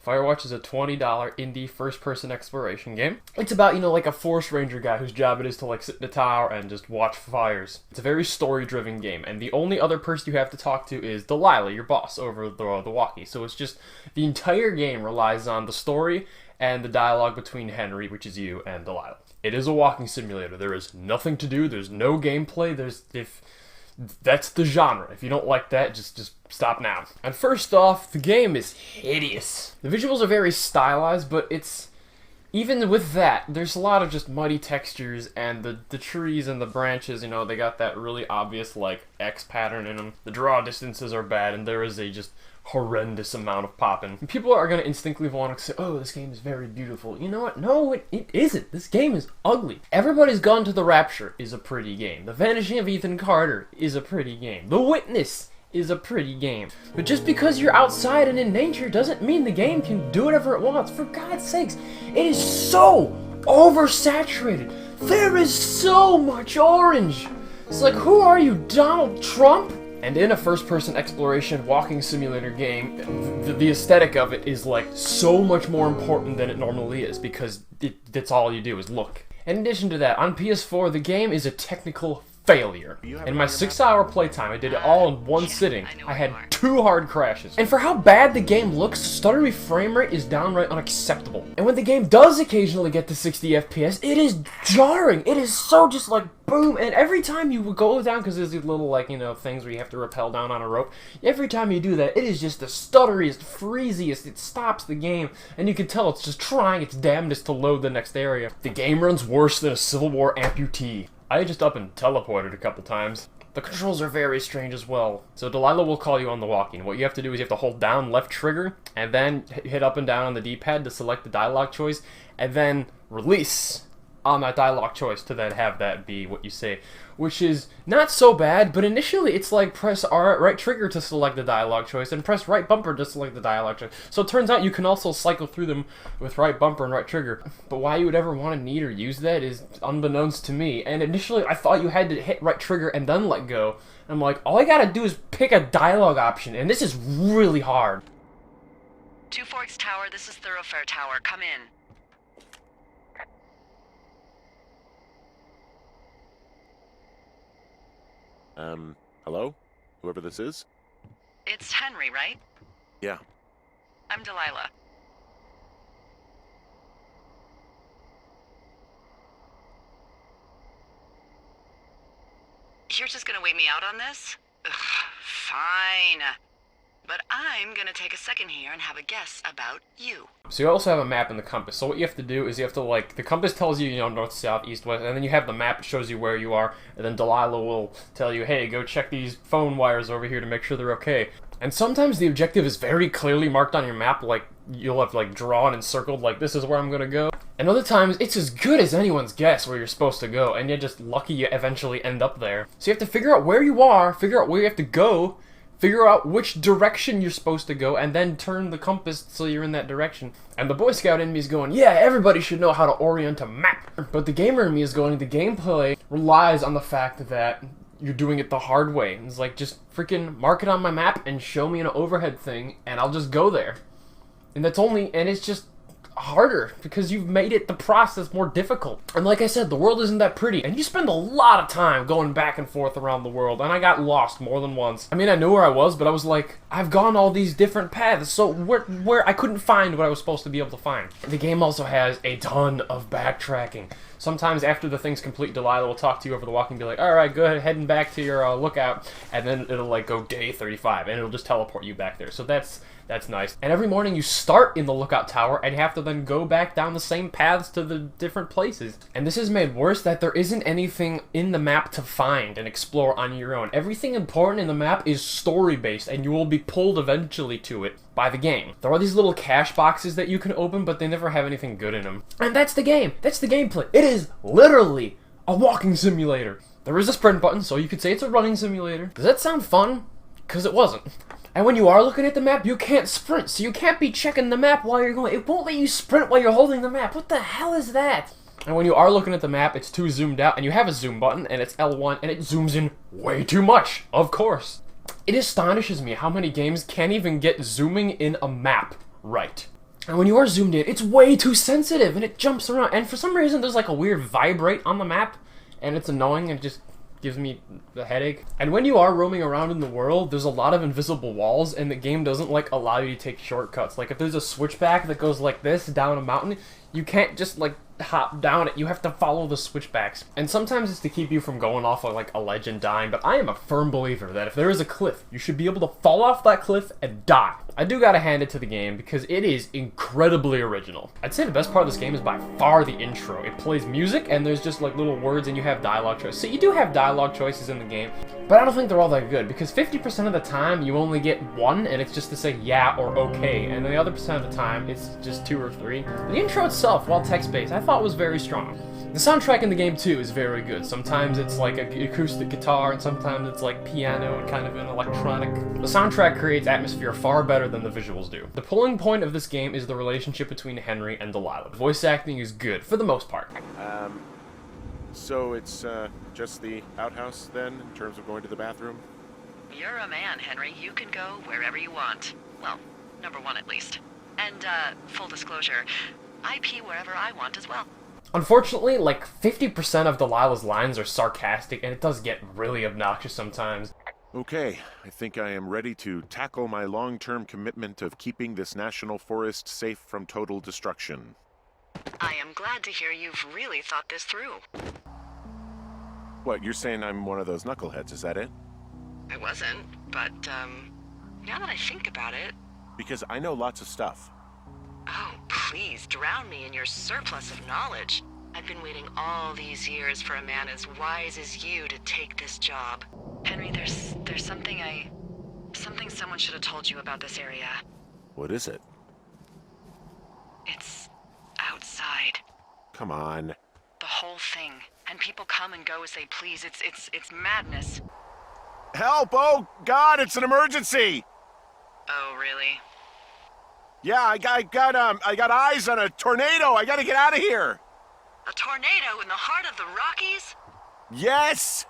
Firewatch is a $20 indie first-person exploration game. It's about, like a forest ranger guy whose job it is to, sit in a tower and just watch fires. It's a very story-driven game, and the only other person you have to talk to is Delilah, your boss, over the walkie. So it's just, the entire game relies on the story and the dialogue between Henry, which is you, and Delilah. It is a walking simulator. There is nothing to do. There's no gameplay. That's the genre. If you don't like that, just stop now. And first off, the game is hideous. The visuals are very stylized, but even with that, there's a lot of just muddy textures, and the trees and the branches, they got that really obvious, X pattern in them. The draw distances are bad, and there is a just horrendous amount of popping. People are going to instinctively want to say, oh, this game is very beautiful. You know what? No, it isn't. This game is ugly. Everybody's Gone to the Rapture is a pretty game. The Vanishing of Ethan Carter is a pretty game. The Witness is a pretty game. But just because you're outside and in nature doesn't mean the game can do whatever it wants. For God's sakes, it is so oversaturated. There is so much orange. It's like, who are you, Donald Trump? And in a first-person exploration walking simulator game, the aesthetic of it is so much more important than it normally is, because that's all you do is look. In addition to that, on PS4, the game is a technical failure. In my 6-hour playtime, I did it all in one sitting. I had 2 hard crashes. And for how bad the game looks, the stuttery frame rate is downright unacceptable. And when the game does occasionally get to 60 FPS, it is jarring. It is so just boom. And every time you go down, because there's these little things where you have to rappel down on a rope, every time you do that, it is just the stutteriest, freeziest. It stops the game, and you can tell it's just trying its damnedest to load the next area. The game runs worse than a Civil War amputee. I just up and teleported a couple times. The controls are very strange as well. So Delilah will call you on the walkie. What you have to do is you have to hold down left trigger, and then hit up and down on the D-pad to select the dialogue choice, and then release on that dialogue choice to then have that be what you say, which is not so bad, but initially it's press right trigger to select the dialogue choice and press right bumper to select the dialogue choice. So it turns out you can also cycle through them with right bumper and right trigger. But why you would ever want to need or use that is unbeknownst to me. And initially I thought you had to hit right trigger and then let go. I'm like, all I gotta do is pick a dialogue option, and this is really hard. Two Forks Tower, this is Thoroughfare Tower, come in. Hello? Whoever this is? It's Henry, right? Yeah. I'm Delilah. You're just gonna wait me out on this? Ugh, fine. But I'm gonna take a second here and have a guess about you. So you also have a map and the compass. So what you have to do is you have to the compass tells you, north, south, east, west, and then you have the map that shows you where you are, and then Delilah will tell you, hey, go check these phone wires over here to make sure they're okay. And sometimes the objective is very clearly marked on your map, you'll have drawn and circled, this is where I'm gonna go. And other times, it's as good as anyone's guess where you're supposed to go, and you're just lucky you eventually end up there. So you have to figure out where you are, figure out where you have to go, figure out which direction you're supposed to go, and then turn the compass so you're in that direction. And the Boy Scout in me is going, yeah, everybody should know how to orient a map. But the gamer in me is going, the gameplay relies on the fact that you're doing it the hard way. It's just freaking mark it on my map and show me an overhead thing, and I'll just go there. And it's just harder because you've made the process more difficult. And like I said, the world isn't that pretty, and you spend a lot of time going back and forth around the world, and I got lost more than once. I mean, I knew where I was, but I was I've gone all these different paths, so where I couldn't find what I was supposed to be able to find. The game also has a ton of backtracking. Sometimes after the thing's complete, Delilah will talk to you over the walkie and be like, alright, go ahead, heading back to your lookout, and then it'll go day 35, and it'll just teleport you back there. So that's nice. And every morning you start in the lookout tower, and you have to then go back down the same paths to the different places. And this is made worse that there isn't anything in the map to find and explore on your own. Everything important in the map is story-based, and you will be pulled eventually to it by the game. There are these little cache boxes that you can open, but they never have anything good in them. And that's the game. That's the gameplay. It is literally a walking simulator. There is a sprint button, so you could say it's a running simulator. Does that sound fun? Because it wasn't. And when you are looking at the map, you can't sprint, so you can't be checking the map while you're going. It won't let you sprint while you're holding the map. What the hell is that? And when you are looking at the map, it's too zoomed out, and you have a zoom button, and it's L1, and it zooms in way too much, of course. It astonishes me how many games can't even get zooming in a map right. And when you are zoomed in, it's way too sensitive, and it jumps around. And for some reason, there's like a weird vibrate on the map, and it's annoying and just gives me the headache. And when you are roaming around in the world, there's a lot of invisible walls, and the game doesn't like allow you to take shortcuts. Like if there's a switchback that goes like this down a mountain, you can't just like hop down it. You have to follow the switchbacks. And sometimes it's to keep you from going off of like a ledge and dying, but I am a firm believer that if there is a cliff, you should be able to fall off that cliff and die. I do gotta hand it to the game because it is incredibly original. I'd say the best part of this game is by far the intro. It plays music and there's just like little words and you have dialogue choices. So you do have dialogue choices in the game, but I don't think they're all that good because 50% of the time you only get one and it's just to say yeah or okay, and the other percent of the time it's just 2 or 3. The intro itself, while text-based, I thought was very strong. The soundtrack in the game too is very good. Sometimes it's like an acoustic guitar and sometimes it's like piano and kind of an electronic. The soundtrack creates atmosphere far better than the visuals do. The pulling point of this game is the relationship between Henry and Delilah. The voice acting is good for the most part. So it's just the outhouse then, in terms of going to the bathroom? You're a man, Henry. You can go wherever you want. Well, number 1 at least. And, full disclosure, I pee wherever I want as well. Unfortunately, like 50% of Delilah's lines are sarcastic and it does get really obnoxious sometimes. Okay, I think I am ready to tackle my long-term commitment of keeping this national forest safe from total destruction. I am glad to hear you've really thought this through. What, you're saying I'm one of those knuckleheads, is that it? I wasn't, but, now that I think about it... Because I know lots of stuff. Oh, please, drown me in your surplus of knowledge. I've been waiting all these years for a man as wise as you to take this job. Henry, there's something someone should have told you about this area. What is it? It's outside. Come on. The whole thing. And people come and go as they please. It's madness. Help! Oh, God, it's an emergency! Oh, really? Yeah, I got eyes on a tornado. I gotta get out of here. A tornado in the heart of the Rockies? Yes!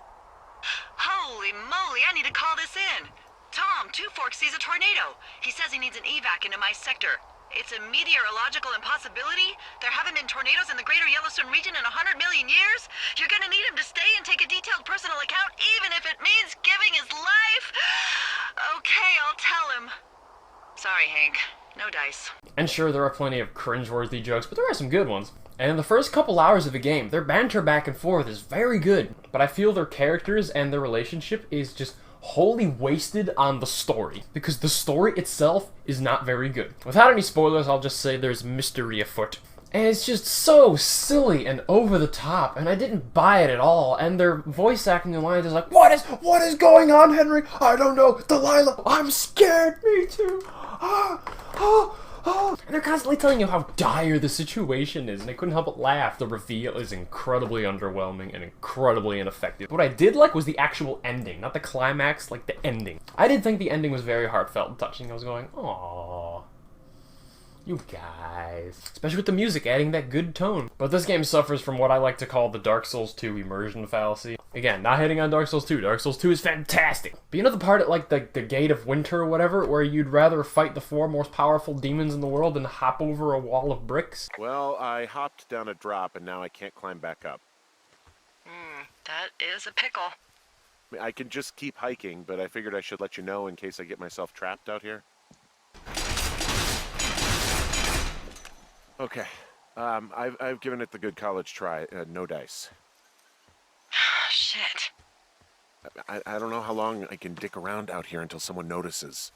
Holy moly, I need to call this in. Tom, Two Forks sees a tornado. He says he needs an evac into my sector. It's a meteorological impossibility. There haven't been tornadoes in the greater Yellowstone region in 100 million years. You're gonna need him to stay and take a detailed personal account, even if it means giving his life. Okay, I'll tell him. Sorry, Hank. No dice. And sure, there are plenty of cringeworthy jokes, but there are some good ones. And in the first couple hours of the game, their banter back and forth is very good, but I feel their characters and their relationship is just wholly wasted on the story, because the story itself is not very good. Without any spoilers, I'll just say there's mystery afoot. And it's just so silly and over the top, and I didn't buy it at all. And their voice acting in lines is like, what is going on, Henry? I don't know. Delilah, I'm scared. Me too. And they're constantly telling you how dire the situation is, and I couldn't help but laugh. The reveal is incredibly underwhelming and incredibly ineffective. What I did like was the actual ending, not the climax, like the ending. I did think the ending was very heartfelt and touching. I was going, aww. You guys. Especially with the music adding that good tone. But this game suffers from what I like to call the Dark Souls 2 immersion fallacy. Again, not hitting on Dark Souls 2. Dark Souls 2 is fantastic. But you know the part at like the Gate of Winter or whatever, where you'd rather fight the 4 most powerful demons in the world than hop over a wall of bricks? Well, I hopped down a drop and now I can't climb back up. That is a pickle. I mean, I can just keep hiking, but I figured I should let you know in case I get myself trapped out here. Okay, I've given it the good college try. No dice. Shit. I don't know how long I can dick around out here until someone notices.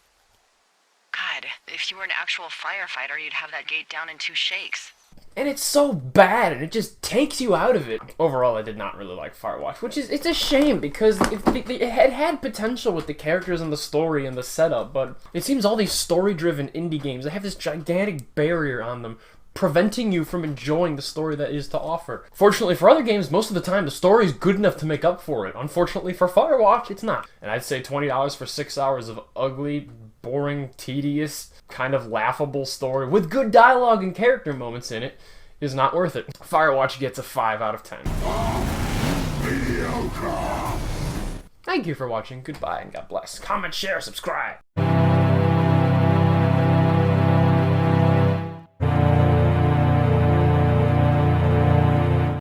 God, if you were an actual firefighter, you'd have that gate down in 2 shakes. And it's so bad, and it just takes you out of it. Overall, I did not really like Firewatch, it's a shame, because it had potential with the characters and the story and the setup, but it seems all these story-driven indie games, they have this gigantic barrier on them, preventing you from enjoying the story that is to offer. Fortunately for other games, most of the time the story is good enough to make up for it. Unfortunately for Firewatch, it's not. And I'd say $20 for 6 hours of ugly, boring, tedious, kind of laughable story with good dialogue and character moments in it is not worth it. Firewatch gets a 5 out of 10. Thank you for watching, goodbye, and God bless. Comment, share, subscribe.